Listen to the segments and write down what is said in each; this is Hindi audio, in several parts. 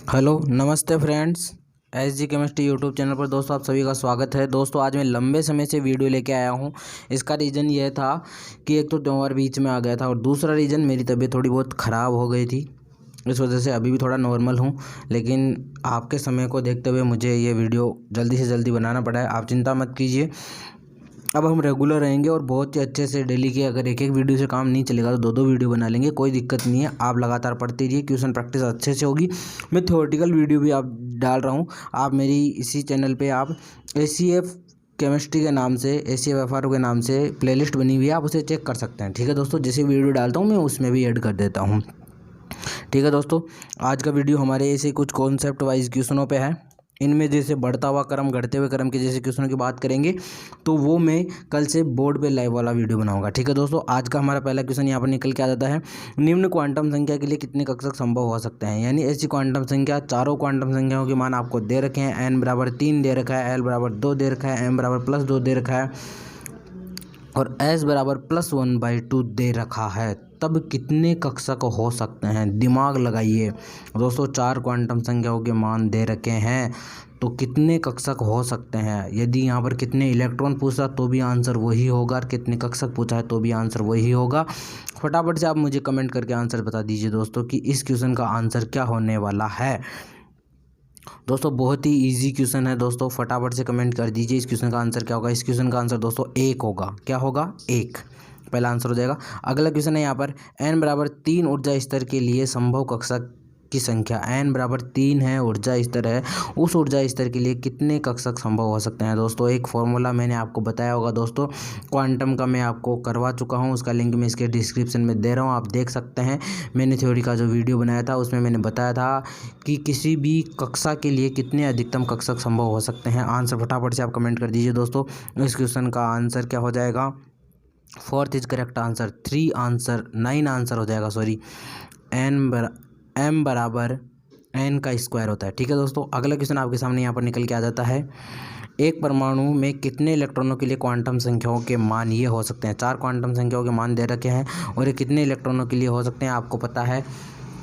हेलो नमस्ते friends. S G chemistry YouTube channel पर दोस्तों आप सभी का स्वागत है। दोस्तों आज मैं लंबे समय से वीडियो लेके आया हूँ। इसका रीज़न ये था कि एक तो त्यौहार बीच में आ गया था और दूसरा रीज़न मेरी तबीयत थोड़ी बहुत ख़राब हो गई थी। इस वजह से अभी भी थोड़ा नॉर्मल हूँ, लेकिन आपके समय को देखते हुए मुझे ये वीडियो जल्दी से जल्दी बनाना पड़ा है। आप चिंता मत कीजिए, अब हम रेगुलर रहेंगे और बहुत ही अच्छे से डेली के अगर एक एक वीडियो से काम नहीं चलेगा तो दो दो वीडियो बना लेंगे, कोई दिक्कत नहीं है। आप लगातार पढ़ते रहिए, क्वेश्चन प्रैक्टिस अच्छे से होगी। मैं थ्योरेटिकल वीडियो भी आप डाल रहा हूँ। आप मेरी इसी चैनल पे आप ACF केमिस्ट्री के नाम से, ACF FRO के नाम से प्लेलिस्ट बनी हुई है, आप उसे चेक कर सकते हैं। ठीक है दोस्तों, जैसे वीडियो डालता हूँ मैं उसमें भी ऐड कर देता हूँ। ठीक है दोस्तों, आज का वीडियो हमारे ऐसे कुछ कॉन्सेप्ट वाइज क्वेश्चनों पे है। इनमें जैसे बढ़ता हुआ क्रम, घटते हुए क्रम के जैसे क्वेश्चनों की बात करेंगे तो वो मैं कल से बोर्ड पे लाइव वाला वीडियो बनाऊंगा। ठीक है दोस्तों, आज का हमारा पहला क्वेश्चन यहाँ पर निकल के आ जाता है। निम्न क्वांटम संख्या के लिए कितने कक्षक संभव हो सकते हैं? यानी ऐसी क्वांटम संख्या, चारों क्वांटम संख्याओं के मान आपको दे रखे हैं। n बराबर 3 दे रखा है, l बराबर 2 दे रखा है, m बराबर +2 दे रखा है और s बराबर +1/2 दे रखा है। तब कितने कक्षक हो सकते हैं? दिमाग लगाइए दोस्तों। चार क्वांटम संख्याओं के मान दे रखे हैं तो कितने कक्षक हो सकते हैं? यदि यहाँ पर कितने इलेक्ट्रॉन पूछा तो भी आंसर वही होगा, और कितने कक्षक पूछा है तो भी आंसर वही होगा। फटाफट से आप मुझे कमेंट करके आंसर बता दीजिए दोस्तों कि इस क्वेश्चन का आंसर क्या होने वाला है। दोस्तों बहुत ही इजी क्वेश्चन है दोस्तों, फटाफट से कमेंट कर दीजिए इस क्वेश्चन का आंसर क्या होगा। इस क्वेश्चन का आंसर दोस्तों 1 होगा। क्या होगा? 1 पहला आंसर हो जाएगा। अगला क्वेश्चन है यहाँ पर, n बराबर 3 ऊर्जा स्तर के लिए संभव कक्षक की संख्या। n बराबर 3 है, ऊर्जा स्तर है, उस ऊर्जा स्तर के लिए कितने कक्षक संभव हो सकते हैं? दोस्तों एक फॉर्मूला मैंने आपको बताया होगा दोस्तों, क्वांटम का मैं आपको करवा चुका हूँ, उसका लिंक मैं इसके डिस्क्रिप्शन में दे रहा हूँ, आप देख सकते हैं। मैंने थ्योरी का जो वीडियो बनाया था उसमें मैंने बताया था कि किसी भी कक्षा के लिए कितने अधिकतम कक्षक संभव हो सकते हैं। आंसर फटाफट से आप कमेंट कर दीजिए दोस्तों। इस क्वेश्चन का आंसर क्या हो जाएगा? 4th is correct answer, 9 answer हो जाएगा। सॉरी, m बराबर n का स्क्वायर होता है। ठीक है दोस्तों, अगला क्वेश्चन आपके सामने यहाँ पर निकल के आ जाता है। एक परमाणु में कितने इलेक्ट्रॉनों के लिए क्वांटम संख्याओं के मान ये हो सकते हैं? 4 क्वांटम संख्याओं के मान दे रखे हैं और ये कितने इलेक्ट्रॉनों के लिए हो सकते हैं? आपको पता है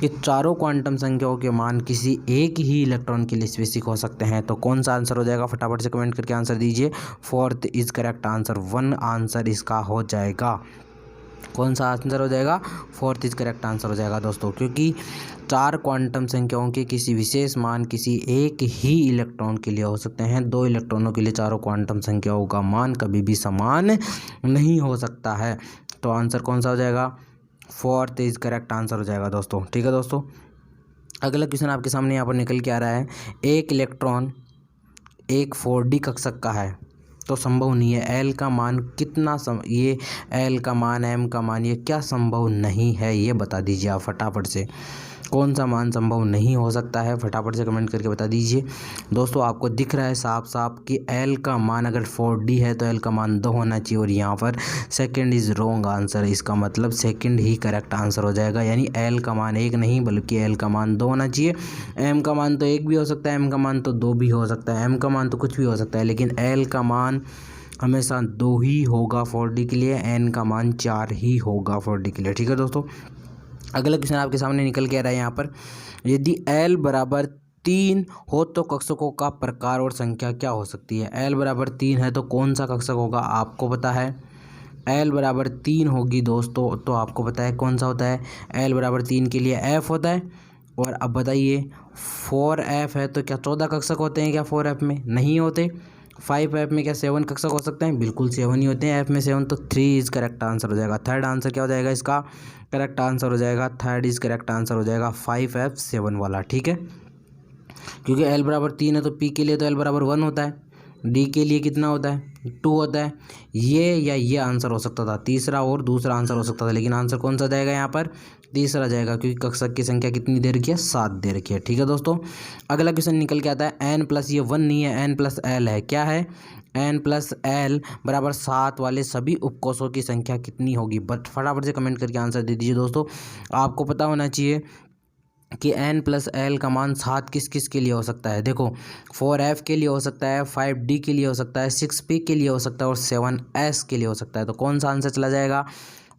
कि चारों क्वांटम संख्याओं के मान किसी एक ही इलेक्ट्रॉन के लिए स्पेसिफिक हो सकते हैं। तो कौन सा आंसर हो जाएगा? फटाफट से कमेंट करके आंसर दीजिए। 4th is correct answer, 1 answer इसका हो जाएगा। कौन सा आंसर हो जाएगा? 4th इज करेक्ट आंसर हो जाएगा दोस्तों, क्योंकि 4 क्वांटम संख्याओं के किसी विशेष मान किसी एक ही इलेक्ट्रॉन के लिए हो सकते हैं। 2 इलेक्ट्रॉनों के लिए चारों क्वांटम संख्याओं का मान कभी भी समान नहीं हो सकता है। तो आंसर कौन सा हो जाएगा? 4th इज करेक्ट आंसर हो जाएगा दोस्तों। ठीक है दोस्तों, अगला क्वेश्चन आपके सामने यहाँ पर निकल के आ रहा है। एक इलेक्ट्रॉन एक 4D कक्षक का है तो संभव नहीं है। एल का मान कितना ये एल का मान, एम का मान, ये क्या संभव नहीं है? ये बता दीजिए आप फटाफट से। कौन सा मान संभव नहीं हो सकता है? फटाफट से कमेंट करके बता दीजिए दोस्तों। आपको दिख रहा है साफ साफ कि एल का मान अगर 4D है तो एल का मान 2 होना चाहिए, और यहाँ पर सेकंड इज रॉन्ग आंसर। इसका मतलब सेकंड ही करेक्ट आंसर हो जाएगा, यानी एल का मान 1 नहीं बल्कि एल का मान 2 होना चाहिए। एम का मान तो 1 भी हो सकता है, एम का मान तो 2 भी हो सकता है, एम का मान तो कुछ भी हो सकता है, लेकिन एल का मान हमेशा 2 ही होगा 4D के लिए, एन का मान 4 ही होगा 4D के लिए। ठीक है दोस्तों, अगला क्वेश्चन आपके सामने निकल के आ रहा है यहाँ पर। यदि एल बराबर 3 हो तो कक्षकों का प्रकार और संख्या क्या हो सकती है? एल बराबर 3 है तो कौन सा कक्षक होगा? आपको पता है एल बराबर 3 होगी दोस्तों, तो आपको पता है कौन सा होता है? एल बराबर 3 के लिए एफ होता है। और अब बताइए 4f है तो क्या 14 कक्षक होते हैं क्या 4f में? नहीं होते। 5f में क्या 7 कक्षक हो सकते हैं? बिल्कुल 7 ही होते हैं। f में 7, तो 3 इज करेक्ट आंसर हो जाएगा। थर्ड आंसर क्या हो जाएगा इसका? करेक्ट आंसर हो जाएगा, थर्ड इज करेक्ट आंसर हो जाएगा 5f7 वाला। ठीक है, क्योंकि l बराबर 3 है तो p के लिए तो l बराबर 1 होता है, d के लिए कितना होता है? 2 होता है। ये आंसर हो सकता था, तीसरा और दूसरा आंसर हो सकता था, लेकिन आंसर कौन सा जाएगा यहाँ पर? तीसरा जाएगा, क्योंकि कक्षक की संख्या कितनी दे रखी है? 7 दे रखी है। ठीक है दोस्तों, अगला क्वेश्चन निकल के आता है। n प्लस ये 1 नहीं है, n प्लस l है। क्या है? n प्लस l बराबर 7 वाले सभी उपकोषों की संख्या कितनी होगी? बट फटाफट से कमेंट करके आंसर दे दीजिए दोस्तों। आपको पता होना चाहिए कि n प्लस एल का मान 7 किस किस के लिए हो सकता है। देखो 4f के लिए हो सकता है, 5d के लिए हो सकता है, 6p के लिए हो सकता है और 7s के लिए हो सकता है। तो कौन सा आंसर चला जाएगा?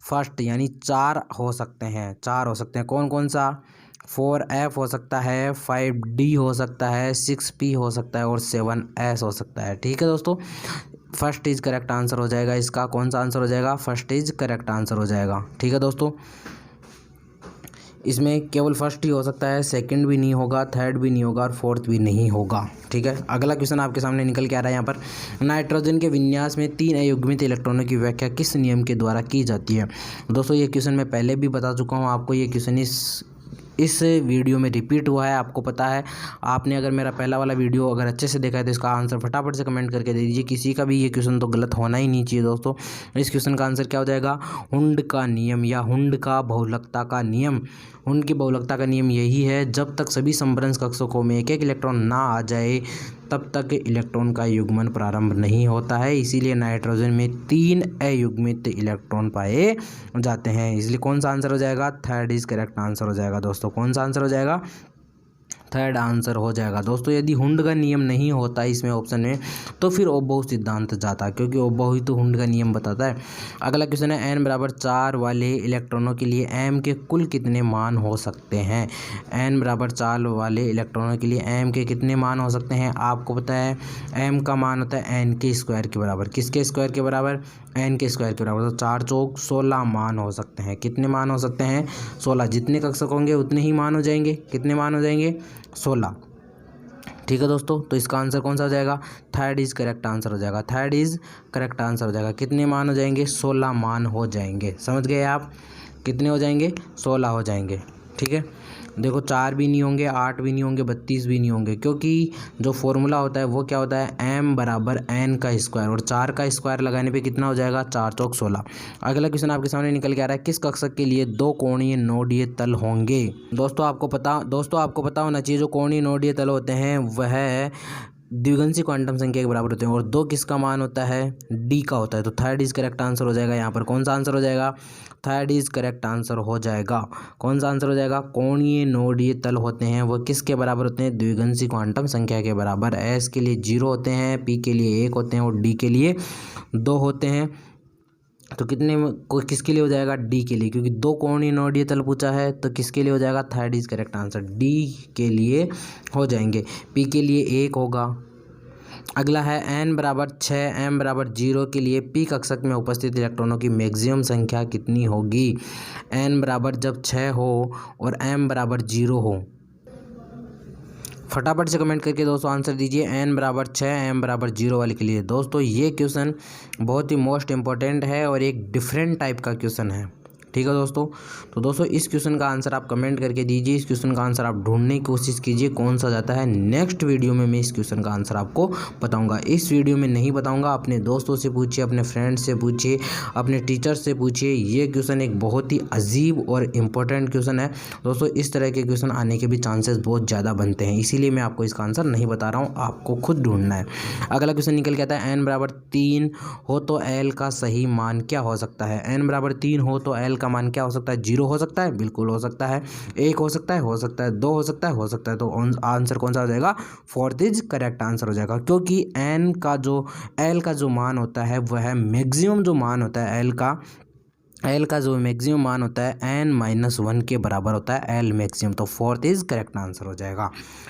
फर्स्ट, यानी 4 हो सकते हैं, 4 हो सकते हैं। कौन कौन सा? 4F हो सकता है, 5D हो सकता है, 6P हो सकता है और 7S हो सकता है। ठीक है दोस्तों, फर्स्ट इज करेक्ट आंसर हो जाएगा इसका। कौन सा आंसर हो जाएगा? फर्स्ट इज करेक्ट आंसर हो जाएगा। ठीक है दोस्तों, इसमें केवल फर्स्ट ही हो सकता है, सेकंड भी नहीं होगा, थर्ड भी नहीं होगा और फोर्थ भी नहीं होगा। ठीक है, अगला क्वेश्चन आपके सामने निकल के आ रहा है यहाँ पर। नाइट्रोजन के विन्यास में 3 अयुग्मित इलेक्ट्रॉनों की व्याख्या किस नियम के द्वारा की जाती है? दोस्तों ये क्वेश्चन मैं पहले भी बता चुका हूँ आपको। ये क्वेश्चन इस वीडियो में रिपीट हुआ है, आपको पता है। आपने अगर मेरा पहला वाला वीडियो अगर अच्छे से देखा है तो इसका आंसर फटाफट से कमेंट करके दे दीजिए। किसी का भी ये क्वेश्चन तो गलत होना ही नहीं चाहिए दोस्तों। इस क्वेश्चन का आंसर क्या हो जाएगा? हुंड का नियम या हुंड का बहुलकता का नियम। हुंड की बहुलकता का नियम यही है, जब तक सभी संभरण कक्षकों में एक एक इलेक्ट्रॉन ना आ जाए तब तक इलेक्ट्रॉन का युग्मन प्रारंभ नहीं होता है। इसीलिए नाइट्रोजन में 3 अयुग्मित इलेक्ट्रॉन पाए जाते हैं। इसलिए कौन सा आंसर हो जाएगा? थर्ड इज करेक्ट आंसर हो जाएगा दोस्तों। कौन सा आंसर हो जाएगा? थर्ड आंसर हो जाएगा दोस्तों। यदि हुंड का नियम नहीं होता इसमें ऑप्शन में तो फिर ओबोव सिद्धांत जाता, क्योंकि ओबोव ही तो हुंड का नियम बताता है। अगला क्वेश्चन है, n बराबर 4 वाले इलेक्ट्रॉनों के लिए m के कुल कितने मान हो सकते हैं? n बराबर 4 वाले इलेक्ट्रॉनों के लिए m के कितने मान हो सकते हैं? आपको पता है m का मान होता है n के स्क्वायर के बराबर। किसके स्क्वायर के बराबर? n के स्क्वायर के बराबर। तो 4 चौक 16 मान हो सकते हैं। कितने मान हो सकते हैं? 16। जितने कक्षक होंगे उतने ही मान हो जाएंगे। कितने मान हो जाएंगे? 16। ठीक है दोस्तों, तो इसका आंसर कौन सा हो जाएगा? थर्ड इज करेक्ट आंसर हो जाएगा। थर्ड इज करेक्ट आंसर हो जाएगा। कितने मान हो जाएंगे? 16 मान हो जाएंगे। समझ गए आप? कितने हो जाएंगे? 16 हो जाएंगे। ठीक है, देखो 4 भी नहीं होंगे, 8 भी नहीं होंगे, 32 भी नहीं होंगे, क्योंकि जो फॉर्मूला होता है वो क्या होता है? m बराबर n का स्क्वायर, और 4 का स्क्वायर लगाने पे कितना हो जाएगा? 4 चौक 16। अगला क्वेश्चन आपके सामने निकल के आ रहा है, किस कक्षक के लिए 2 कोणीय नोडीय तल होंगे? दोस्तों आपको पता होना चाहिए जो कोणीय नोडीय तल होते हैं वह द्विगुणित क्वांटम संख्या के बराबर होते हैं, और 2 किसका मान होता है? d का होता है। तो थर्ड इज करेक्ट आंसर हो जाएगा यहाँ पर। कौन सा आंसर हो जाएगा? थर्ड इज करेक्ट आंसर हो जाएगा। कौन सा आंसर हो जाएगा? कोणीय नोडीय तल होते हैं वो किसके बराबर होते हैं? द्विगुणित क्वांटम संख्या के बराबर। s के लिए 0 होते हैं, p के लिए 1 होते हैं और d के लिए 2 होते हैं। तो कितने किसके लिए हो जाएगा? डी के लिए, क्योंकि 2 कोणीय नोडीय तल पूछा है तो किसके लिए हो जाएगा? Third is correct answer, D के लिए हो जाएंगे। पी के लिए 1 होगा। अगला है n बराबर 6 m बराबर 0 के लिए p कक्षक में उपस्थित इलेक्ट्रॉनों की मैक्सिमम संख्या कितनी होगी? n बराबर जब 6 हो और m बराबर 0 हो। फटाफट से कमेंट करके दोस्तों आंसर दीजिए n बराबर 6 m बराबर 0 वाले के लिए। दोस्तों ये क्वेश्चन बहुत ही मोस्ट इम्पोर्टेंट है और एक डिफरेंट टाइप का क्वेश्चन है। ठीक है दोस्तों, तो दोस्तों इस क्वेश्चन का आंसर आप कमेंट करके दीजिए। इस क्वेश्चन का आंसर आप ढूंढने की कोशिश कीजिए कौन सा जाता है। नेक्स्ट वीडियो में मैं इस क्वेश्चन का आंसर आपको बताऊंगा। इस वीडियो में नहीं बताऊंगा, अपने दोस्तों से पूछिए, अपने फ्रेंड्स से पूछिए, अपने टीचर से पूछिए। ये क्वेश्चन एक बहुत ही अजीब और इम्पोर्टेंट क्वेश्चन है दोस्तों। इस तरह के क्वेश्चन आने के भी चांसेस बहुत ज़्यादा बनते हैं, इसीलिए मैं आपको इसका आंसर नहीं बता रहा हूँ, आपको खुद ढूंढना है। अगला क्वेश्चन निकल के आता है n बराबर 3 हो तो l का सही मान क्या हो सकता है? n बराबर 3 हो तो l का मान क्या हो सकता है? 0 हो सकता है, बिल्कुल हो सकता है। 1 हो सकता है, 2 हो सकता है, हो सकता है। तो आंसर कौन सा हो जाएगा? फोर्थ इज करेक्ट आंसर हो जाएगा, क्योंकि n का जो l का जो मान होता है वह मैक्सिमम जो मान होता है l का जो मैक्सिमम मान होता है n-1 के बराबर होता है l मैक्सिमम। तो फोर्थ इज करेक्ट आंसर हो जाएगा।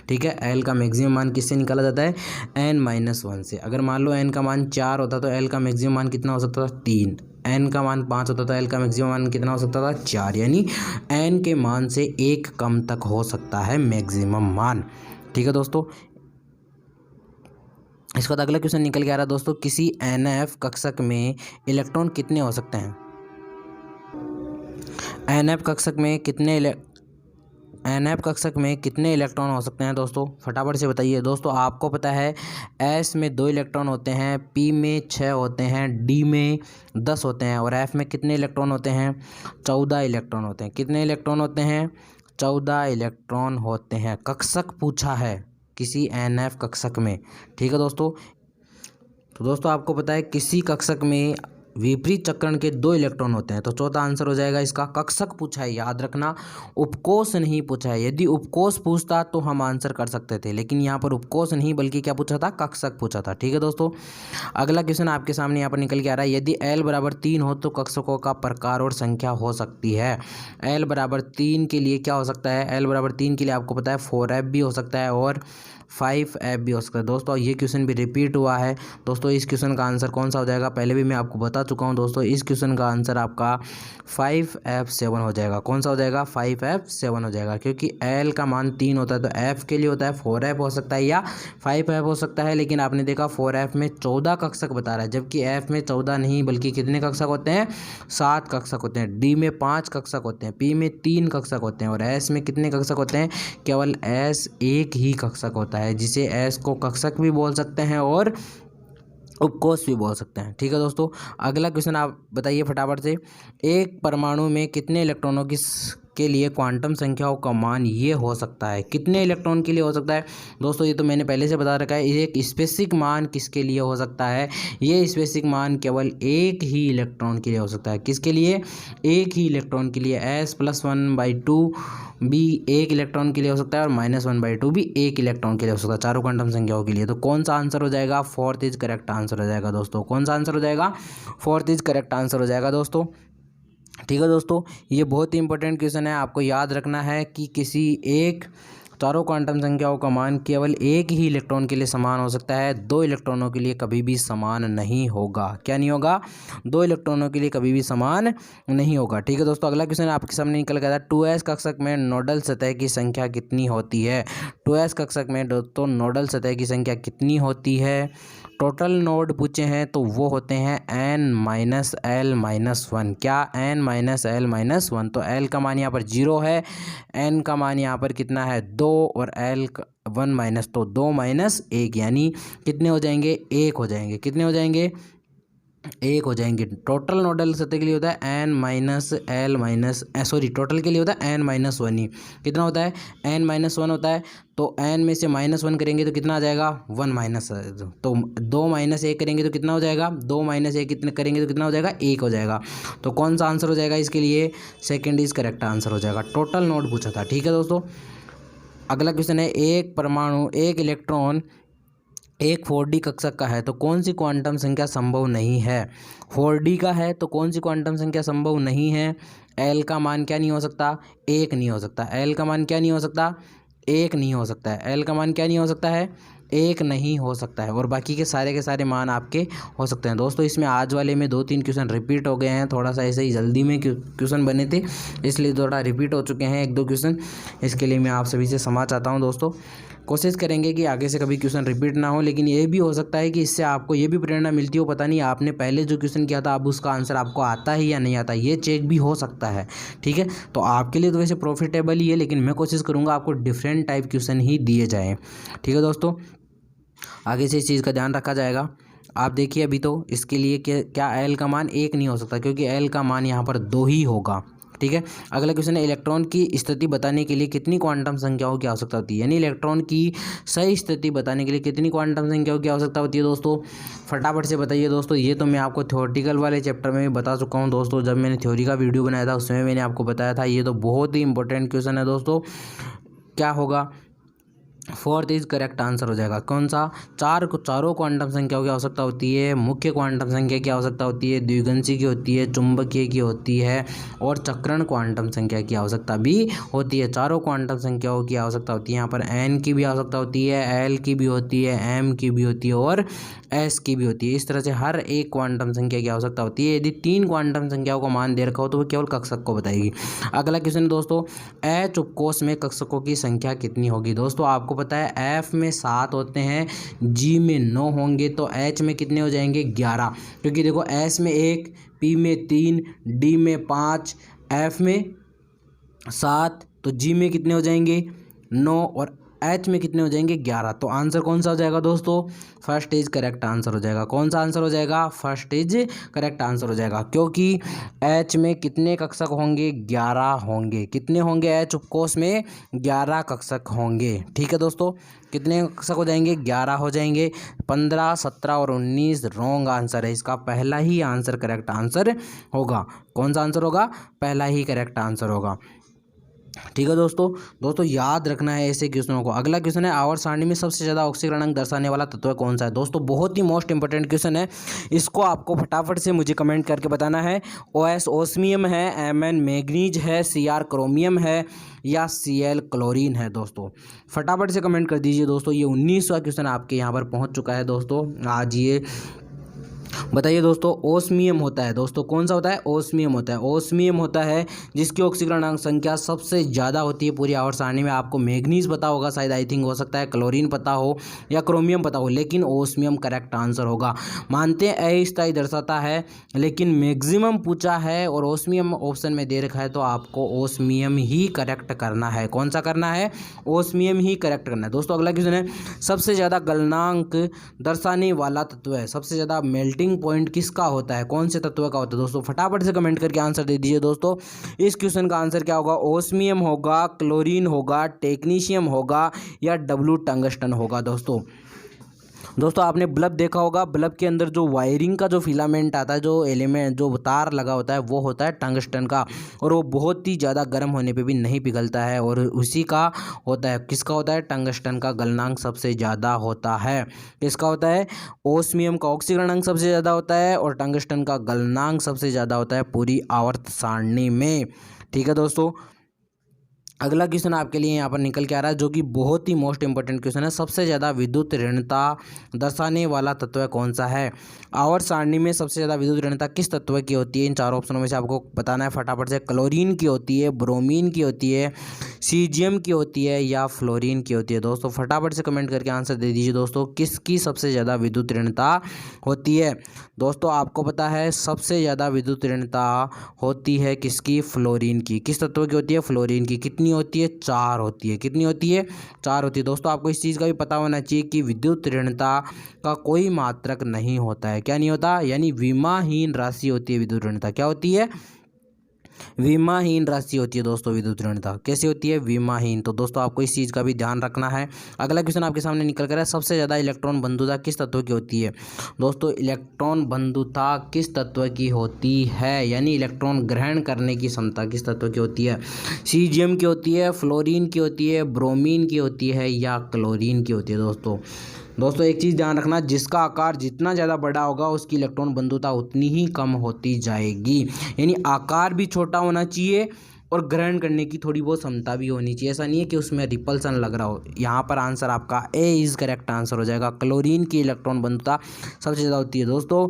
ठीक है, l का मैक्सिमम मान किससे निकाला जाता है? n-1 से। अगर मान लो n का मान 4 होता तो l का मैक्सिमम मान कितना हो सकता था? 3। n का मान 5 होता तो l का मैक्सिमम मान कितना हो सकता था? 4। यानी n के मान से 1 कम तक हो सकता है मैक्सिमम मान। ठीक है दोस्तों, इसके बाद अगला क्वेश्चन निकल के आ रहा है दोस्तों, किसी nf कक्षक में इलेक्ट्रॉन कितने हो सकते हैं? nf कक्षक में कितने इलेक्ट्रॉन हो सकते हैं दोस्तों? फटाफट से बताइए। दोस्तों आपको पता है s में 2 इलेक्ट्रॉन होते हैं, p में 6 होते हैं, d में 10 होते हैं और f में कितने इलेक्ट्रॉन होते हैं? 14 इलेक्ट्रॉन होते हैं। कितने इलेक्ट्रॉन होते हैं? 14 इलेक्ट्रॉन होते हैं। कक्षक पूछा है किसी nf कक्षक में। ठीक है दोस्तों, तो दोस्तों आपको पता है किसी कक्षक में विपरीत चक्रण के 2 इलेक्ट्रॉन होते हैं। तो चौथा आंसर हो जाएगा इसका कक्षक पूछा है, याद रखना, उपकोष नहीं पूछा है। यदि उपकोष पूछता तो हम आंसर कर सकते थे, लेकिन यहाँ पर उपकोष नहीं बल्कि क्या पूछा था, कक्षक पूछा था। ठीक है दोस्तों, अगला क्वेश्चन आपके सामने यहाँ पर निकल के आ रहा है। यदि L बराबर 3 हो तो कक्षकों का प्रकार और संख्या हो सकती है। L बराबर 3 के लिए क्या हो सकता है, L बराबर 3 के लिए आपको पता है 4f भी हो सकता है और 5f भी हो सकता है। दोस्तों ये क्वेश्चन भी रिपीट हुआ है। दोस्तों इस क्वेश्चन का आंसर कौन सा हो जाएगा, पहले भी मैं आपको बता चुका हूं दोस्तों। इस क्वेश्चन का आंसर आपका 5f7 हो जाएगा। कौन सा हो जाएगा, 5f7 हो जाएगा, क्योंकि L का मान 3 होता है तो f के लिए होता है 4f हो सकता है या 5f हो सकता है। लेकिन आपने देखा 4f में 14 कक्षक बता रहा है, जबकि f में 14 नहीं बल्कि कितने कक्षक होते हैं, 7 कक्षक होते हैं। d में 5 कक्षक होते हैं, p में 3 कक्षक होते हैं और s में कितने कक्षक होते हैं, केवल s एक ही कक्षक होता है, जिसे s को कक्षक भी बोल सकते हैं और उपकोष भी बोल सकते हैं। ठीक है दोस्तों, अगला क्वेश्चन आप बताइए फटाफट से। एक परमाणु में कितने इलेक्ट्रॉनों के लिए क्वांटम संख्याओं का मान ये हो सकता है, कितने इलेक्ट्रॉन के लिए हो सकता है। दोस्तों ये तो मैंने पहले से बता रखा है, एक स्पेसिफिक मान किसके लिए हो सकता है, ये स्पेसिफिक मान केवल एक ही इलेक्ट्रॉन के लिए हो सकता है। किसके लिए, एक ही इलेक्ट्रॉन के लिए। S+1/2 भी एक इलेक्ट्रॉन के लिए हो सकता है और -1/2 भी एक इलेक्ट्रॉन के लिए हो सकता है, चारों क्वांटम संख्याओं के लिए। तो कौन सा आंसर हो जाएगा, 4th इज करेक्ट आंसर हो जाएगा दोस्तों। कौन सा आंसर हो जाएगा, 4th इज करेक्ट आंसर हो जाएगा दोस्तों। ठीक है दोस्तों, ये बहुत ही इंपॉर्टेंट क्वेश्चन है, आपको याद रखना है कि किसी एक चारों क्वांटम संख्याओं का मान केवल एक ही इलेक्ट्रॉन के लिए समान हो सकता है, 2 इलेक्ट्रॉनों के लिए कभी भी समान नहीं होगा। क्या नहीं होगा, 2 इलेक्ट्रॉनों के लिए कभी भी समान नहीं होगा। ठीक है दोस्तों, अगला क्वेश्चन आपके सामने निकल गया था। 2s कक्षक में नोडल सतह की संख्या कितनी होती है। 2s कक्षक में दोस्तों नोडल सतह की संख्या कितनी होती है, टोटल नोड पूछे हैं तो वो होते हैं n-l-1। क्या, n-l-1। तो l का मान यहाँ पर 0 है, n का मान यहाँ पर कितना है 2 और l 1 तो 2 - 1 यानी कितने हो जाएंगे, 1 हो जाएंगे। कितने हो जाएंगे, 1 हो जाएंगे। टोटल नोडल सतह के लिए होता है टोटल के लिए होता है n-1 ही। कितना होता है, n-1 होता है। तो n में से -1 करेंगे तो कितना आ जाएगा, 1 तो 2 - 1 करेंगे तो कितना हो जाएगा, 2 - 1 कितने करेंगे तो कितना हो जाएगा, 1 हो जाएगा। तो कौन सा आंसर हो जाएगा इसके लिए, 2nd इज करेक्ट आंसर हो जाएगा। टोटल नोड पूछा था। ठीक है दोस्तों, अगला क्वेश्चन है। एक परमाणु, एक इलेक्ट्रॉन एक 4D कक्षक का है तो कौन सी क्वांटम संख्या संभव नहीं है। 4D का है तो कौन सी क्वांटम संख्या संभव नहीं है, L का मान क्या नहीं हो सकता, 1 नहीं हो सकता। L का मान क्या नहीं हो सकता, 1 नहीं हो सकता है। L का मान क्या नहीं हो सकता है, 1 नहीं हो सकता है। और बाकी के सारे मान आपके हो सकते हैं। दोस्तों इसमें आज वाले में 2-3 क्वेश्चन रिपीट हो गए हैं, थोड़ा सा ऐसे ही जल्दी में क्वेश्चन बने थे इसलिए थोड़ा रिपीट हो चुके हैं 1-2 क्वेश्चन। इसके लिए मैं आप सभी से क्षमा चाहता हूं दोस्तों। कोशिश करेंगे कि आगे से कभी क्वेश्चन रिपीट ना हो, लेकिन ये भी हो सकता है कि इससे आपको ये भी प्रेरणा मिलती हो, पता नहीं आपने पहले जो क्वेश्चन किया था अब उसका आंसर आपको आता है या नहीं आता, ये चेक भी हो सकता है। ठीक है, तो आपके लिए तो वैसे प्रॉफिटेबल ही है, लेकिन मैं कोशिश करूँगा आपको डिफरेंट टाइप क्वेश्चन ही दिए जाएँ। ठीक है दोस्तों, आगे से इस चीज़ का ध्यान रखा जाएगा। आप देखिए अभी तो इसके लिए क्या L का मान 1 नहीं हो सकता, क्योंकि L का मान यहाँ पर 2 ही होगा। ठीक है, अगला क्वेश्चन है। इलेक्ट्रॉन की स्थिति बताने के लिए कितनी क्वांटम संख्याओं की आवश्यकता होती है, यानी इलेक्ट्रॉन की सही स्थिति बताने के लिए कितनी क्वांटम संख्याओं की आवश्यकता होती है दोस्तों, फटाफट से बताइए दोस्तों। ये तो मैं आपको थ्योरेटिकल वाले चैप्टर में भी बता चुका हूँ दोस्तों, जब मैंने थ्योरी का वीडियो बनाया था उसमें मैंने आपको बताया था। ये तो बहुत ही इंपॉर्टेंट क्वेश्चन है दोस्तों। क्या होगा, 4th इज करेक्ट आंसर हो जाएगा। कौन सा, चारों क्वांटम संख्याओं की आवश्यकता होती है। मुख्य क्वांटम संख्या की आवश्यकता होती है, द्विगंशी की होती है, चुंबकीय की होती है और चक्रण क्वांटम संख्या की आवश्यकता भी होती है। चारों क्वांटम संख्याओं की आवश्यकता होती है। यहाँ पर n की भी आवश्यकता होती है, l की भी होती है, m की भी होती है और s की भी होती है। इस तरह से हर एक क्वांटम संख्या की आवश्यकता होती है। यदि 3 क्वांटम संख्याओं का मान दे रखा हो तो वो केवल कक्षक को बताएगी। अगला क्वेश्चन दोस्तों, H उपकोष में कक्षकों की संख्या कितनी होगी। दोस्तों आपको पता है F में 7 होते हैं, G में 9 होंगे, तो H में कितने हो जाएंगे, 11। क्योंकि देखो S में 1, P में 3, D में 5, F में 7, तो G में कितने हो जाएंगे, 9 और H में कितने हो जाएंगे 11। तो आंसर कौन सा हो जाएगा दोस्तों, फर्स्ट इज करेक्ट आंसर हो जाएगा। कौन सा आंसर हो जाएगा, फर्स्ट इज करेक्ट आंसर हो जाएगा, क्योंकि H में कितने कक्षक होंगे 11 होंगे। कितने होंगे H उपकोष में 11 कक्षक होंगे। ठीक है दोस्तों, कितने कक्षक हो जाएंगे 11 हो जाएंगे। 15, 17 और 19 रॉन्ग आंसर है, इसका पहला ही आंसर करेक्ट आंसर होगा। कौन सा आंसर होगा, पहला ही करेक्ट आंसर होगा। ठीक है दोस्तों याद रखना है ऐसे क्वेश्चनों को। अगला क्वेश्चन है, आवर्त सारणी में सबसे ज़्यादा ऑक्सीकरण अंक दर्शाने वाला तत्व कौन सा है। दोस्तों बहुत ही मोस्ट इंपॉर्टेंट क्वेश्चन है, इसको आपको फटाफट से मुझे कमेंट करके बताना है। OS ओस्मियम है, Mn मैग्नीज है, Cr क्रोमियम है या Cl क्लोरीन है। दोस्तों फटाफट से कमेंट कर दीजिए दोस्तों। ये 19वां क्वेश्चन आपके यहाँ पर पहुँच चुका है दोस्तों। आज ये बताइए दोस्तों, ओस्मियम होता है दोस्तों, कौन सा होता है, ओस्मियम होता है। ओस्मियम होता है जिसकी ऑक्सीकरण अंक संख्या सबसे ज़्यादा होती है पूरी आवर्त सारणी में। आपको मैग्नीज पता होगा शायद, आई थिंक हो सकता है क्लोरीन पता हो या क्रोमियम पता हो, लेकिन ओस्मियम करेक्ट आंसर होगा। मानते हैं अस्थायी दर्शाता है, लेकिन मैक्सिमम पूछा है और ओस्मियम ऑप्शन में दे रखा है, तो आपको ओस्मियम ही करेक्ट करना है। कौन सा करना है, ओस्मियम ही करेक्ट करना है। दोस्तों अगला क्वेश्चन है, सबसे ज़्यादा गलनांक दर्शाने वाला तत्व है, सबसे ज़्यादा मेल्टिंग पॉइंट किसका होता है, कौन से तत्व का होता है। दोस्तों फटाफट से कमेंट करके आंसर दे दीजिए दोस्तों। इस क्वेश्चन का आंसर क्या होगा, ओस्मियम होगा, क्लोरीन होगा, टेक्नीशियम होगा या डब्ल्यू टंगस्टन होगा। दोस्तों आपने बल्ब देखा होगा, बल्ब के अंदर जो वायरिंग का जो फिलामेंट आता है, जो एलिमेंट जो तार लगा होता है, वो होता है टंगस्टन का, और वो बहुत ही ज़्यादा गर्म होने पे भी नहीं पिघलता है, और उसी का होता है, किसका होता है, टंगस्टन का गलनांक सबसे ज़्यादा होता है। किसका होता है, ओस्मियम का ऑक्सीकरण अंक सबसे ज़्यादा होता है और टंगस्टन का गलनांक सबसे ज़्यादा होता है पूरी आवर्त सारणी में। ठीक है दोस्तों, अगला क्वेश्चन आपके लिए यहाँ पर निकल के आ रहा है, जो कि बहुत ही मोस्ट इंपॉर्टेंट क्वेश्चन है। सबसे ज़्यादा विद्युत ऋणता दर्शाने वाला तत्व कौन सा है। आवर्त सारणी में सबसे ज़्यादा विद्युत ऋणता किस तत्व की होती है, इन चारों ऑप्शनों में से आपको बताना है फटाफट से। क्लोरीन की होती है, ब्रोमीन की होती है, सीजियम की होती है या फ्लोरीन की होती है। दोस्तों फटाफट से कमेंट करके आंसर दे दीजिए दोस्तों, किसकी सबसे ज़्यादा विद्युत ऋणता होती है। दोस्तों आपको पता है सबसे ज़्यादा विद्युत ऋणता होती है किसकी, फ्लोरीन की। किस तत्व की होती है, फ्लोरीन की। कितनी होती है, 4 होती है। कितनी होती है, 4 होती है। दोस्तों आपको इस चीज़ का भी पता होना चाहिए कि विद्युत ऋणता का कोई मात्रक नहीं होता है। क्या नहीं होता, यानी विमाहीन राशि होती है विद्युत ऋणता। क्या होती है, विमाहीन राशि होती है दोस्तों विद्युत ऋणता। कैसे होती है, विमाहीन। तो दोस्तों आपको इस चीज़ का भी ध्यान रखना है। अगला क्वेश्चन आपके सामने निकल कर है, सबसे ज़्यादा इलेक्ट्रॉन बंधुता किस तत्व की होती है। दोस्तों इलेक्ट्रॉन बंधुता किस तत्व की होती है, यानी इलेक्ट्रॉन ग्रहण करने की क्षमता किस तत्व की होती है। सीजियम की होती है, फ्लोरीन की होती है, ब्रोमीन की होती है या क्लोरीन की होती है। दोस्तों एक चीज़ ध्यान रखना, जिसका आकार जितना ज़्यादा बड़ा होगा उसकी इलेक्ट्रॉन बंधुता उतनी ही कम होती जाएगी। यानी आकार भी छोटा होना चाहिए और ग्रहण करने की थोड़ी बहुत क्षमता भी होनी चाहिए। ऐसा नहीं है कि उसमें रिपल्सन लग रहा हो। यहाँ पर आंसर आपका ए इज़ करेक्ट आंसर हो जाएगा। क्लोरीन की इलेक्ट्रॉन बंधुता सबसे ज़्यादा होती है दोस्तों।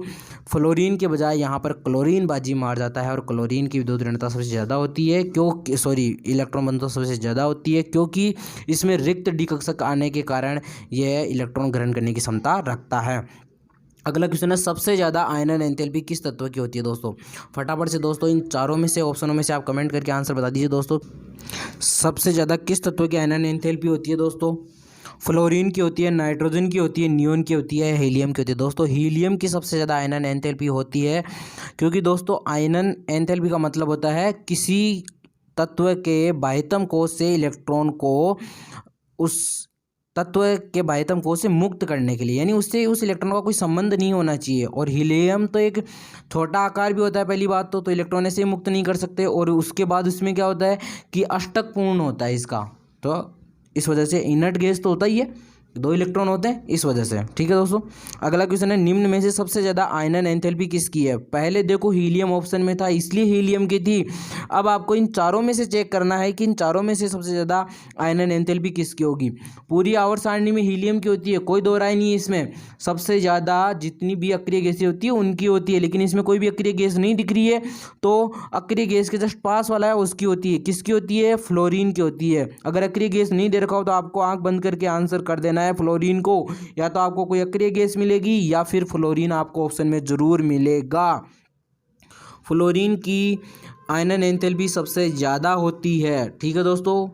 फ्लोरीन के बजाय यहाँ पर क्लोरीन बाजी मार जाता है और क्लोरीन की विद्युत ऋणता सबसे ज़्यादा होती है, इलेक्ट्रॉन बंधुता सबसे ज़्यादा होती है, क्योंकि इसमें रिक्त डी कक्षक आने के कारण यह इलेक्ट्रॉन ग्रहण करने की क्षमता रखता है। अगला क्वेश्चन है, सबसे ज़्यादा आयनन एंथैल्पी किस तत्व की होती है। दोस्तों फटाफट से दोस्तों इन चारों में से ऑप्शनों में से आप कमेंट करके आंसर बता दीजिए दोस्तों। सबसे ज़्यादा किस तत्व की आयनन एंथैल्पी होती है। दोस्तों फ्लोरीन की होती है, नाइट्रोजन की होती है, नियोन की होती है, हीलियम की होती है। दोस्तों हीलियम की सबसे ज़्यादा आयनन एंथैल्पी होती है, क्योंकि दोस्तों आयनन एंथैल्पी का मतलब होता है किसी तत्व के बाह्यतम कोश से इलेक्ट्रॉन को उस तत्व के बाह्यतम कोश से मुक्त करने के लिए, यानी उससे उस इलेक्ट्रॉन का कोई संबंध नहीं होना चाहिए। और हीलियम तो एक छोटा आकार भी होता है, पहली बात तो इलेक्ट्रॉन ऐसे मुक्त नहीं कर सकते, और उसके बाद उसमें क्या होता है कि अष्टक पूर्ण होता है इसका, तो इस वजह से इनर्ट गैस तो होता ही है, 2 इलेक्ट्रॉन होते हैं इस वजह से। ठीक है दोस्तों, अगला क्वेश्चन है, निम्न में से सबसे ज़्यादा आयनन एंथैल्पी किसकी है। पहले देखो हीलियम ऑप्शन में था इसलिए हीलियम की थी, अब आपको इन चारों में से चेक करना है कि इन चारों में से सबसे ज़्यादा आयनन एंथैल्पी किसकी होगी। पूरी आवर्त सारणी में हीलियम की होती है, कोई दो राय नहीं है इसमें। सबसे ज़्यादा जितनी भी अक्रिय गैसें होती है उनकी होती है, लेकिन इसमें कोई भी अक्रिय गैस नहीं दिख रही है, तो अक्रिय गैस के जस्ट पास वाला है उसकी होती है। किसकी होती है, फ्लोरीन की होती है। अगर अक्रिय गैस नहीं दे रखा हो तो आपको आंख बंद करके आंसर कर देना है फ्लोरीन को, या तो आपको कोई अक्रिय गैस मिलेगी या फिर फ्लोरीन आपको ऑप्शन में जरूर मिलेगा। फ्लोरीन की आयनन एंथैल्पी सबसे ज़्यादा होती है। ठीक है दोस्तों,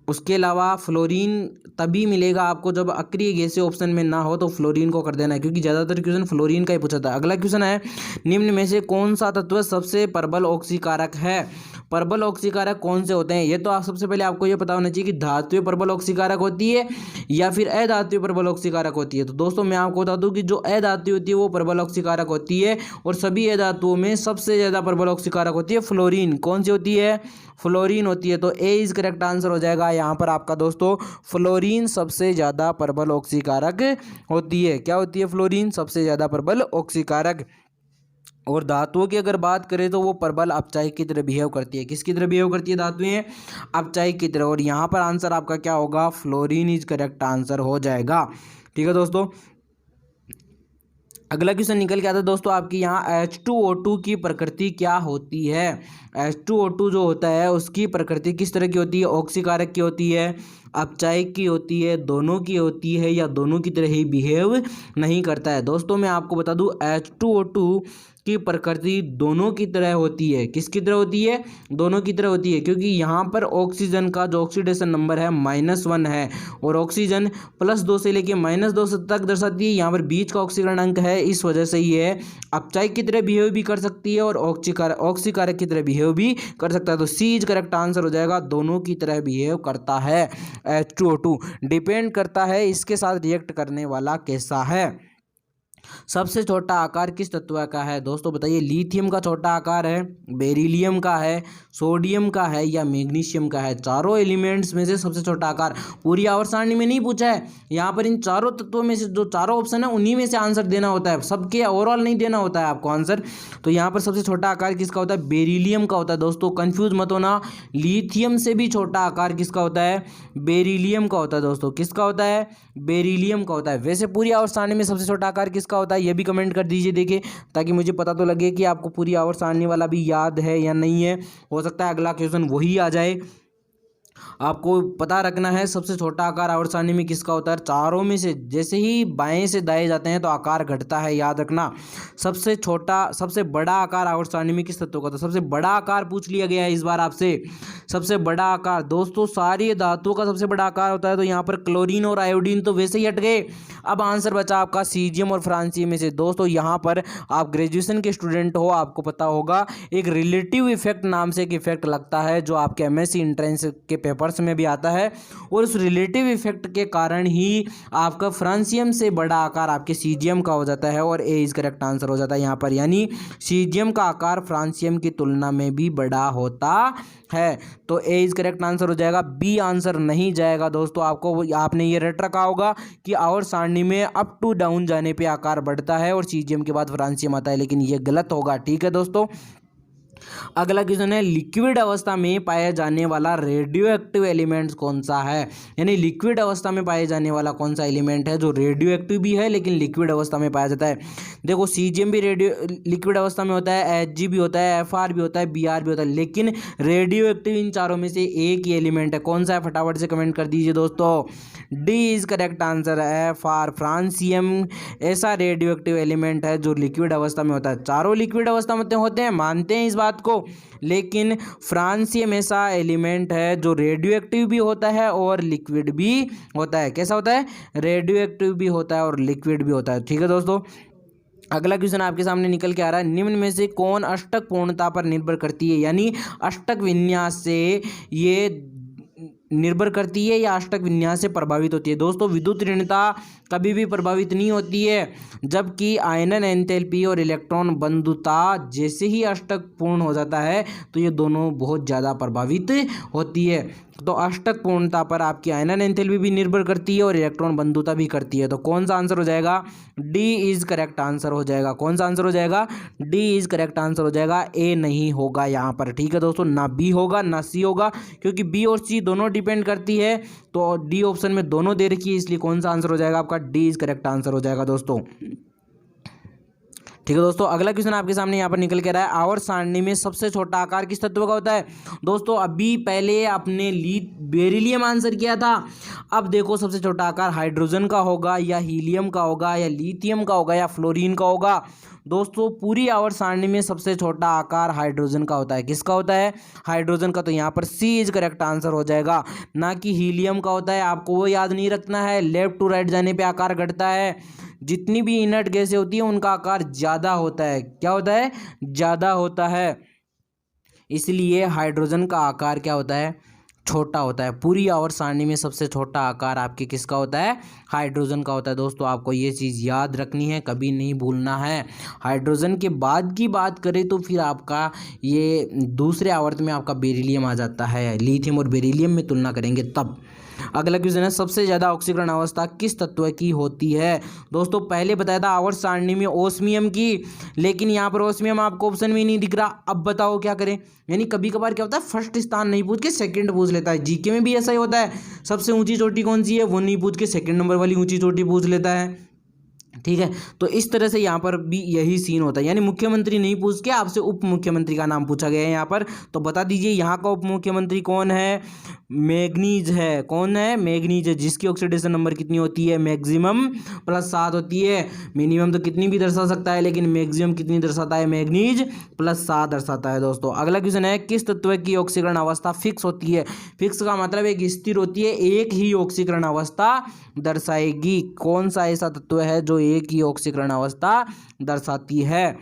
उसके अलावा फ्लोरीन तभी मिलेगा आपको जब अक्रिय गैसीय ऑप्शन में ना हो, तो फ्लोरीन को कर देना है, क्योंकि ज़्यादातर क्वेश्चन फ्लोरीन का ही पूछा था। अगला क्वेश्चन है, निम्न में से कौन सा तत्व सबसे प्रबल ऑक्सीकारक है? प्रबल ऑक्सीकारक कौन से होते हैं? ये तो आप सबसे पहले आपको ये पता होना चाहिए कि धातुएं प्रबल ऑक्सीकारक होती है या फिर अधातुएं प्रबल ऑक्सीकारक होती है। तो दोस्तों मैं आपको बता दूं कि जो अधातु होती है वो प्रबल ऑक्सीकारक होती है, और सभी अधातुओं में सबसे ज़्यादा प्रबल ऑक्सीकारक होती है फ्लोरीन। कौन सी होती है? फ्लोरीन होती है। तो ए इज करेक्ट आंसर हो जाएगा यहाँ पर आपका दोस्तों, फ्लोरीन सबसे ज़्यादा प्रबल ऑक्सीकारक होती है। क्या होती है? फ्लोरीन सबसे ज़्यादा प्रबल ऑक्सीकारक। और धातुओं की अगर बात करें तो वो प्रबल अपचायक की तरह बिहेव करती है। किसकी तरह बिहेव करती है धातुएं? अपचायक की तरह। और यहाँ पर आंसर आपका क्या होगा? फ्लोरीन इज करेक्ट आंसर हो जाएगा। ठीक है दोस्तों, अगला क्वेश्चन निकल के आता है दोस्तों आपकी यहाँ, H2O2 की प्रकृति क्या होती है? H2O2 जो होता है उसकी प्रकृति किस तरह की होती है? ऑक्सीकारक की होती है, अपचायक की होती है, दोनों की होती है, या दोनों की तरह ही बिहेव नहीं करता है? दोस्तों मैं आपको बता दूं H2O2 की प्रकृति दोनों की तरह होती है। किसकी तरह होती है? दोनों की तरह होती है, क्योंकि यहाँ पर ऑक्सीजन का जो ऑक्सीडेशन नंबर है -1 है, और ऑक्सीजन +2 से लेके -2 तक दर्शाती है। यहाँ पर बीच का ऑक्सीकरण अंक है, इस वजह से ये अपचायक की तरह बिहेव भी कर सकती है और ऑक्सीकारक की तरह बिहेव भी कर सकता है। तो सी इज करेक्ट आंसर हो जाएगा, दोनों की तरह बिहेव करता है H2O2। डिपेंड करता है इसके साथ रिएक्ट करने वाला कैसा है। सबसे छोटा आकार किस तत्व का है? दोस्तों बताइए, लिथियम का छोटा आकार है, बेरिलियम का है, सोडियम का है, या मैग्नीशियम का है? चारों एलिमेंट्स में से सबसे छोटा आकार पूरी आवर्त सारणी में नहीं पूछा है, यहाँ पर इन चारों तत्वों में से जो चारों ऑप्शन है उन्हीं में से आंसर देना होता है, सबके ओवरऑल नहीं देना होता है आपको आंसर। तो यहाँ पर सबसे छोटा आकार किसका होता है? बेरिलियम का होता है। दोस्तों कंफ्यूज मत होना, लिथियम से भी छोटा आकार किसका होता है? बेरिलियम का होता है। दोस्तों किसका होता है? बेरिलियम का होता है। वैसे पूरी आवर्त सारणी में सबसे छोटा आकार किसका होता है ये भी कमेंट कर दीजिए, देखिए, ताकि मुझे पता तो लगे कि आपको पूरी आवर्त सारणी वाला भी याद है या नहीं है। हो सकता है अगला क्वेश्चन वही आ जाए। आपको पता रखना है सबसे छोटा आकार आवर्त सारणी में किसका होता है। चारों में से जैसे ही बाएं से दाएं जाते हैं तो आकार घटता है, याद रखना। सबसे छोटा सबसे बड़ा आकार आवर्त सारणी में किस तत्व का होता है? सबसे बड़ा आकार पूछ लिया गया है इस बार आपसे। सबसे बड़ा आकार दोस्तों सारी धातुओं का सबसे बड़ा आकार होता है, तो यहाँ पर क्लोरीन और आयोडीन तो वैसे ही हट गए। अब आंसर बचा आपका सीजियम और फ्रांसियम में से। दोस्तों यहाँ पर आप ग्रेजुएशन के स्टूडेंट हो, आपको पता होगा एक रिलेटिव इफेक्ट नाम से एक इफेक्ट लगता है जो आपके एमएससी एंट्रेंस के पेपर्स में भी आता है, और उस रिलेटिव इफेक्ट के कारण ही आपका फ्रांसियम से बड़ा आकार आपके सीजियम का हो जाता है, और ए इज करेक्ट आंसर हो जाता है यहाँ पर। यानी सीजियम का आकार फ्रांसियम की तुलना में भी बड़ा होता है, तो ए इज करेक्ट आंसर हो जाएगा। बी आंसर नहीं जाएगा दोस्तों। आपने ये रट रखा होगा कि आवर्त सारणी में अप टू डाउन जाने पे आकार बढ़ता है और सीजियम के बाद फ्रांसियम आता है, लेकिन ये गलत होगा। ठीक है दोस्तों, अगला क्वेश्चन है, लिक्विड अवस्था में पाया जाने वाला रेडियो एक्टिव एलिमेंट कौन सा है? यानी लिक्विड अवस्था में पाए जाने वाला कौन सा एलिमेंट है जो रेडियो एक्टिव भी है लेकिन लिक्विड अवस्था में पाया जाता है? देखो सीजियम भी रेडियो लिक्विड अवस्था में होता है, Hg भी होता है, Fr भी होता है, Br भी होता है, लेकिन रेडियो एक्टिव इन चारों में से एक ही एलिमेंट है। कौन सा है? फटाफट से कमेंट कर दीजिए दोस्तों। डी इज करेक्ट आंसर है, फ्रांसियम ऐसा रेडियो एक्टिव एलिमेंट है जो लिक्विड अवस्था में होता है। चारों लिक्विड अवस्था में होते हैं, मानते हैं इस बात को, लेकिन फ्रांसियम ऐसा एलिमेंट है जो रेडियो एक्टिव भी होता है और लिक्विड भी होता है। कैसा होता है? रेडियो एक्टिव भी होता है और लिक्विड भी होता है। ठीक है दोस्तों, अगला क्वेश्चन आपके सामने निकल के आ रहा है, निम्न में से कौन अष्टक पूर्णता पर निर्भर करती है? यानी अष्टक विन्यास से ये निर्भर करती है या अष्टक विन्यास से प्रभावित होती है? दोस्तों विद्युत ऋणता कभी भी प्रभावित नहीं होती है, जबकि आयनन एंथैल्पी और इलेक्ट्रॉन बंधुता जैसे ही अष्टक पूर्ण हो जाता है तो ये दोनों बहुत ज़्यादा प्रभावित होती है। तो अष्टक पूर्णता पर आपकी आयनन एंथैल्पी भी निर्भर करती है और इलेक्ट्रॉन बंधुता भी करती है। तो कौन सा आंसर हो जाएगा? डी इज करेक्ट आंसर हो जाएगा। कौन सा आंसर हो जाएगा? डी इज करेक्ट आंसर हो जाएगा। ए नहीं होगा यहाँ पर। ठीक है दोस्तों, ना बी होगा ना सी होगा, क्योंकि बी और सी दोनों डिपेंड करती है, तो डी ऑप्शन में दोनों दे रखी है, इसलिए कौन सा आंसर हो जाएगा आपका? डी इज करेक्ट आंसर हो जाएगा दोस्तों। ठीक है दोस्तों, अगला क्वेश्चन आपके सामने यहाँ पर निकल के रहा है, आवर्त सारणी में सबसे छोटा आकार किस तत्व का होता है? दोस्तों अभी पहले आपने बेरिलियम आंसर किया था, अब देखो सबसे छोटा आकार हाइड्रोजन का होगा या हीलियम का होगा या लिथियम का होगा या फ्लोरीन का होगा? दोस्तों पूरी आवर्त सारणी में सबसे छोटा आकार हाइड्रोजन का होता है। किसका होता है? हाइड्रोजन का। तो यहाँ पर सी इज करेक्ट आंसर हो जाएगा, ना कि हीलियम का होता है। आपको वो याद नहीं रखना है, लेफ्ट टू राइट जाने पे आकार घटता है। जितनी भी इनर्ट गैसें होती है उनका आकार ज़्यादा होता है। क्या होता है? ज़्यादा होता है। इसलिए हाइड्रोजन का आकार क्या होता है? छोटा होता है। पूरी आवर्त सारणी में सबसे छोटा आकार आपके किसका होता है? हाइड्रोजन का होता है। दोस्तों आपको ये चीज़ याद रखनी है, कभी नहीं भूलना है। हाइड्रोजन के बाद की बात करें तो फिर आपका ये दूसरे आवर्त में आपका बेरिलियम आ जाता है। लिथियम और बेरिलियम में तुलना करेंगे तब। अगला क्वेश्चन है, सबसे ज़्यादा ऑक्सीकरण अवस्था किस तत्व की होती है? दोस्तों पहले बताया था आवर्त सारणी में ओस्मियम की, लेकिन यहाँ पर ओस्मियम आपको ऑप्शन में नहीं दिख रहा। अब बताओ क्या करें? यानी कभी कभार क्या होता है, फर्स्ट स्थान नहीं पूछ के सेकंड पूछ लेता है। जीके में भी ऐसा ही होता है, सबसे ऊंची चोटी कौन सी है वो नहीं पूछ के सेकंड नंबर वाली ऊंची चोटी पूछ लेता है। ठीक है, तो इस तरह से यहाँ पर भी यही सीन होता है। यानी मुख्यमंत्री नहीं पूछ के आपसे उप मुख्यमंत्री का नाम पूछा गया है यहाँ पर। तो बता दीजिए यहाँ का उप मुख्यमंत्री कौन है? मैग्नीज है। कौन है? मैग्नीज है, जिसकी ऑक्सीडेशन नंबर कितनी होती है? मैक्सिमम +7 होती है। मिनिमम तो कितनी भी दर्शा सकता है, लेकिन मैक्सिमम कितनी दर्शाता है? मैग्नीज +7 दर्शाता है। दोस्तों अगला क्वेश्चन है, किस तत्व की ऑक्सीकरण अवस्था फिक्स होती है? फिक्स का मतलब एक स्थिर होती है, एक ही ऑक्सीकरण अवस्था दर्शाएगी। कौन सा ऐसा तत्व है जो एक ही ऑक्सीकरण अवस्था दर्शाती है?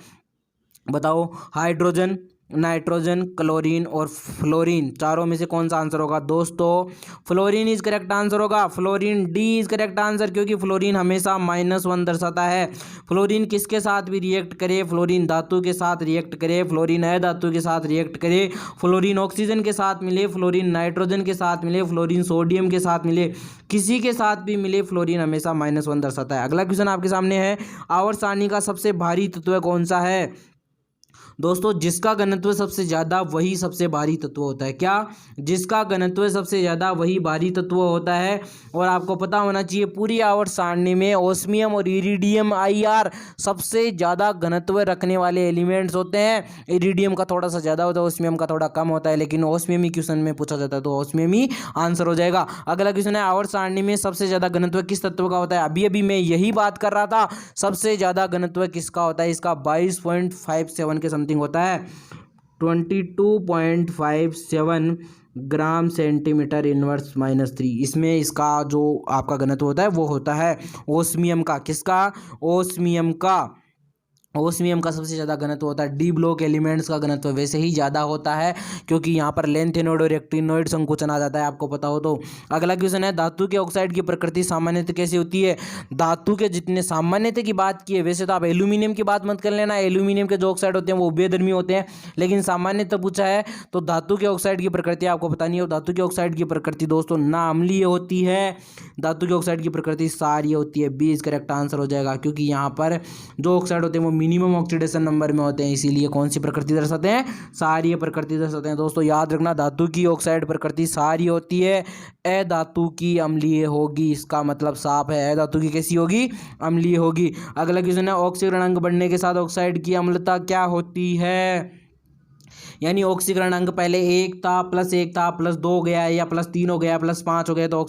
बताओ। हाइड्रोजन, नाइट्रोजन, क्लोरीन और फ्लोरीन, चारों में से कौन सा आंसर होगा? दोस्तों फ्लोरीन इज करेक्ट आंसर होगा। Fluorine D is correct answer, क्योंकि फ्लोरीन हमेशा -1 दर्शाता है। फ्लोरीन किसके साथ भी रिएक्ट करे? फ्लोरीन धातु के साथ रिएक्ट करे, फ्लोरीन अधातु के साथ रिएक्ट करे, फ्लोरीन ऑक्सीजन के साथ मिले, फ्लोरीन नाइट्रोजन के साथ मिले, फ्लोरीन सोडियम के साथ मिले, किसी के साथ भी मिले, फ्लोरीन हमेशा -1 दर्शाता है। अगला क्वेश्चन आपके सामने है, आवर्त सारणी का सबसे भारी तत्व कौन सा है? दोस्तों जिसका घनत्व सबसे ज़्यादा वही सबसे भारी तत्व होता है। क्या? जिसका घनत्व सबसे ज़्यादा वही भारी तत्व होता है। और आपको पता होना चाहिए पूरी आवर्त सारणी में ओस्मियम और इरिडियम IR सबसे ज़्यादा घनत्व रखने वाले एलिमेंट्स होते हैं। इरिडियम का थोड़ा सा ज़्यादा होता है, ओस्मियम का थोड़ा कम होता है, लेकिन ओस्मियम ही क्वेश्चन में पूछा जाता है तो ओस्मियम ही आंसर हो जाएगा। अगला क्वेश्चन है, आवर्त सारणी में सबसे ज़्यादा घनत्व किस तत्व का होता है? अभी अभी मैं यही बात कर रहा था, सबसे ज़्यादा घनत्व किसका होता है? इसका 22.57 के समथिंग होता है, 22.57 ग्राम सेंटीमीटर इनवर्स -3। इसमें इसका जो आपका घनत्व होता है वो होता है ओस्मियम का। किसका? ओस्मियम का। ओस्मियम का सबसे ज़्यादा घनत्व होता है। डी ब्लॉक एलिमेंट्स का घनत्व वैसे ही ज़्यादा होता है, क्योंकि यहाँ पर लेंथेनॉइड और एक्टिनॉइड संकोचन आ जाता है, आपको पता हो तो। अगला क्वेश्चन है, धातु के ऑक्साइड की प्रकृति सामान्यतः कैसी होती है? धातु के जितने सामान्यतः की बात की है, वैसे तो आप एल्यूमिनियम की बात मत कर लेना, एल्यूमिनियम के जो ऑक्साइड होते हैं वो उभयधर्मी होते हैं, लेकिन सामान्यतः पूछा है तो धातु के ऑक्साइड की प्रकृति आपको पता नहीं है। धातु के ऑक्साइड की प्रकृति दोस्तों ना अम्लीय होती है, धातु के ऑक्साइड की प्रकृति क्षारीय होती है। बी इज करेक्ट आंसर हो जाएगा, क्योंकि यहाँ पर जो ऑक्साइड होते हैं वो मिनिमम ऑक्सीडेशन नंबर में होते हैं, इसीलिए कौन सी प्रकृति दर्शाते हैं? क्षारीय प्रकृति दर्शाते हैं। दोस्तों याद रखना, धातु की ऑक्साइड प्रकृति क्षारीय होती है, अधातु की अम्लीय होगी। इसका मतलब साफ है, अधातु की कैसी होगी? अम्लीय होगी। अगला क्वेश्चन है, ऑक्सीकरणांक बढ़ने के साथ ऑक्साइड की अम्लता क्या होती है? यानी ऑक्सीकरणांक पहले 1 था, +1 था, +2 गया या +3 हो गया, +5 हो गया, तो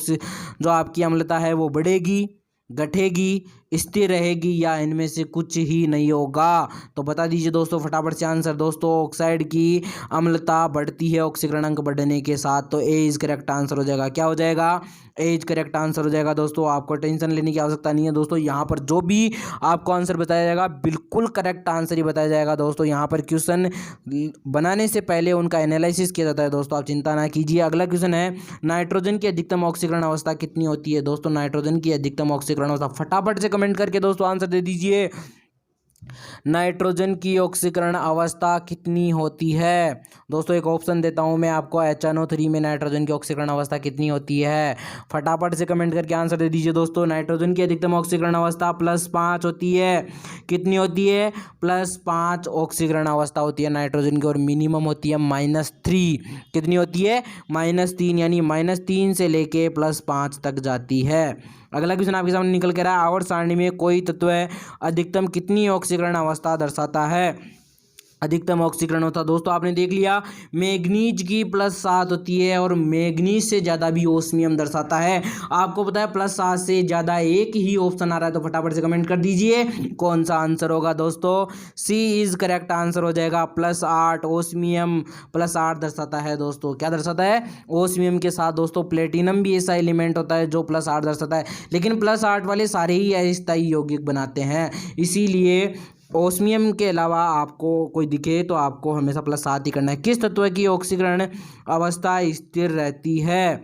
जो आपकी अम्लता है वो बढ़ेगी, घटेगी, स्थिर रहेगी, या इनमें से कुछ ही नहीं होगा? तो बता दीजिए दोस्तों फटाफट से आंसर। दोस्तों ऑक्साइड की अम्लता बढ़ती है ऑक्सीकरणांक बढ़ने के साथ, तो ए इज करेक्ट आंसर हो जाएगा। क्या हो जाएगा? ए इज करेक्ट आंसर हो जाएगा। दोस्तों आपको टेंशन लेने की आवश्यकता नहीं है। दोस्तों यहाँ पर जो भी आपको आंसर बताया जाएगा बिल्कुल करेक्ट आंसर ही बताया जाएगा। दोस्तों यहाँ पर क्वेश्चन बनाने से पहले उनका एनालिसिस किया जाता है। दोस्तों आप चिंता ना कीजिए। अगला क्वेश्चन है, नाइट्रोजन की अधिकतम ऑक्सीकरण अवस्था कितनी होती है? दोस्तों नाइट्रोजन की अधिकतम ऑक्सीकरण अवस्था फटाफट से कमेंट करके दोस्तों आंसर दे दीजिए। नाइट्रोजन की ऑक्सीकरण अवस्था कितनी होती है? दोस्तों एक ऑप्शन देता हूं मैं आपको, HNO3 में नाइट्रोजन की ऑक्सीकरण अवस्था कितनी होती है? फटाफट से कमेंट करके आंसर दे दीजिए। दोस्तों नाइट्रोजन की अधिकतम ऑक्सीकरण अवस्था +5 होती है। कितनी होती है? +5 ऑक्सीकरण अवस्था होती है नाइट्रोजन की, और मिनिमम होती है -3। कितनी होती है? -3, यानी -3 से लेके +5 तक जाती है। अगला क्वेश्चन आपके सामने निकल के रहा है, आवर्त सारणी में कोई तत्व अधिकतम कितनी ऑक्सीकरण अवस्था दर्शाता है? अधिकतम ऑक्सीकरण होता है। दोस्तों आपने देख लिया मैग्नीज की +7 होती है और मैग्नीज से ज़्यादा भी ओस्मियम दर्शाता है। आपको पता है +7 से ज़्यादा एक ही ऑप्शन आ रहा है, तो फटाफट से कमेंट कर दीजिए कौन सा आंसर होगा। दोस्तों सी इज करेक्ट आंसर हो जाएगा +8। ओस्मियम +8 दर्शाता है। दोस्तों क्या दर्शाता है? ओस्मियम के साथ दोस्तों प्लेटिनम भी ऐसा एलिमेंट होता है जो +8 दर्शाता है, लेकिन +8 वाले सारे ही अस्थायी यौगिक बनाते हैं, इसीलिए ओस्मियम के अलावा आपको कोई दिखे तो आपको हमेशा +7 ही करना है। किस तत्व की ऑक्सीकरण अवस्था स्थिर रहती है?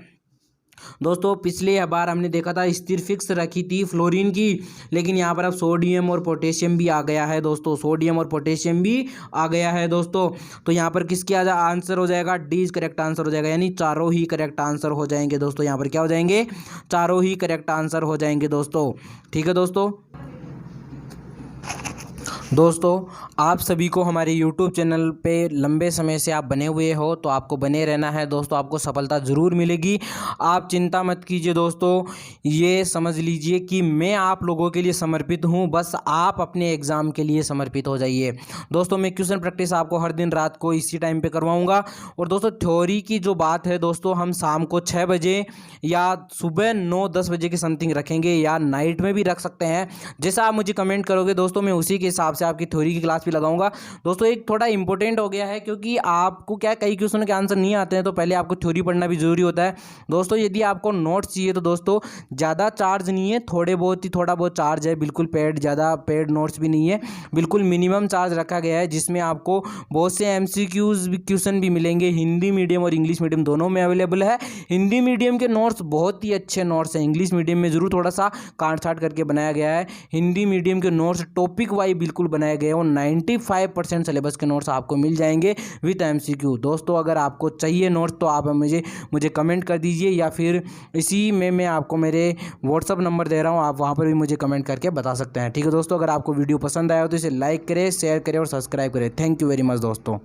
दोस्तों पिछले बार हमने देखा था स्थिर फिक्स रखी थी फ्लोरीन की, लेकिन यहाँ पर अब सोडियम और पोटेशियम भी आ गया है। दोस्तों सोडियम और पोटेशियम भी आ गया है दोस्तों, तो यहाँ पर किसके आंसर हो जाएगा? डी इज करेक्ट आंसर हो जाएगा, यानी चारों ही करेक्ट आंसर हो जाएंगे। दोस्तों यहाँ पर क्या हो जाएंगे? चारों ही करेक्ट आंसर हो जाएंगे दोस्तों। ठीक है दोस्तों आप सभी को हमारे YouTube चैनल पे लंबे समय से आप बने हुए हो तो आपको बने रहना है दोस्तों, आपको सफलता ज़रूर मिलेगी। आप चिंता मत कीजिए दोस्तों, ये समझ लीजिए कि मैं आप लोगों के लिए समर्पित हूँ, बस आप अपने एग्ज़ाम के लिए समर्पित हो जाइए। दोस्तों मैं क्वेश्चन प्रैक्टिस आपको हर दिन रात को इसी टाइम पर करवाऊँगा। और दोस्तों थ्योरी की जो बात है दोस्तों, हम शाम को 6 बजे या सुबह 9-10 बजे के समथिंग रखेंगे, या नाइट में भी रख सकते हैं। जैसा आप मुझे कमेंट करोगे दोस्तों, मैं उसी के हिसाब से आपकी थ्योरी की क्लास भी लगाऊंगा। दोस्तों एक थोड़ा इंपॉर्टेंट हो गया है, क्योंकि आपको क्या कई क्वेश्चन के आंसर नहीं आते हैं, तो पहले आपको थ्योरी पढ़ना भी जरूरी होता है। दोस्तों यदि आपको नोट्स चाहिए तो दोस्तों ज़्यादा चार्ज नहीं है, थोड़ा बहुत चार्ज है, बिल्कुल ज़्यादा पेड नोट्स भी नहीं है, बिल्कुल मिनिमम चार्ज रखा गया है, जिसमें आपको बहुत से MCQs क्वेश्चन भी मिलेंगे। हिंदी मीडियम और इंग्लिश मीडियम दोनों में अवेलेबल है। हिंदी मीडियम के नोट्स बहुत ही अच्छे नोट्स हैं, इंग्लिश मीडियम में जरूर थोड़ा सा काट छाट करके बनाया गया है। हिंदी मीडियम के नोट्स टॉपिक वाइज बिल्कुल बनाए गए और 95% सिलेबस के नोट्स आपको मिल जाएंगे विद MCQ। दोस्तों अगर आपको चाहिए नोट्स तो आप मुझे कमेंट कर दीजिए, या फिर इसी में मैं आपको मेरे WhatsApp नंबर दे रहा हूँ, आप वहाँ पर भी मुझे कमेंट करके बता सकते हैं। ठीक है दोस्तों, अगर आपको वीडियो पसंद आया हो तो इसे लाइक करें, शेयर करें और सब्सक्राइब करें। थैंक यू वेरी मच दोस्तों।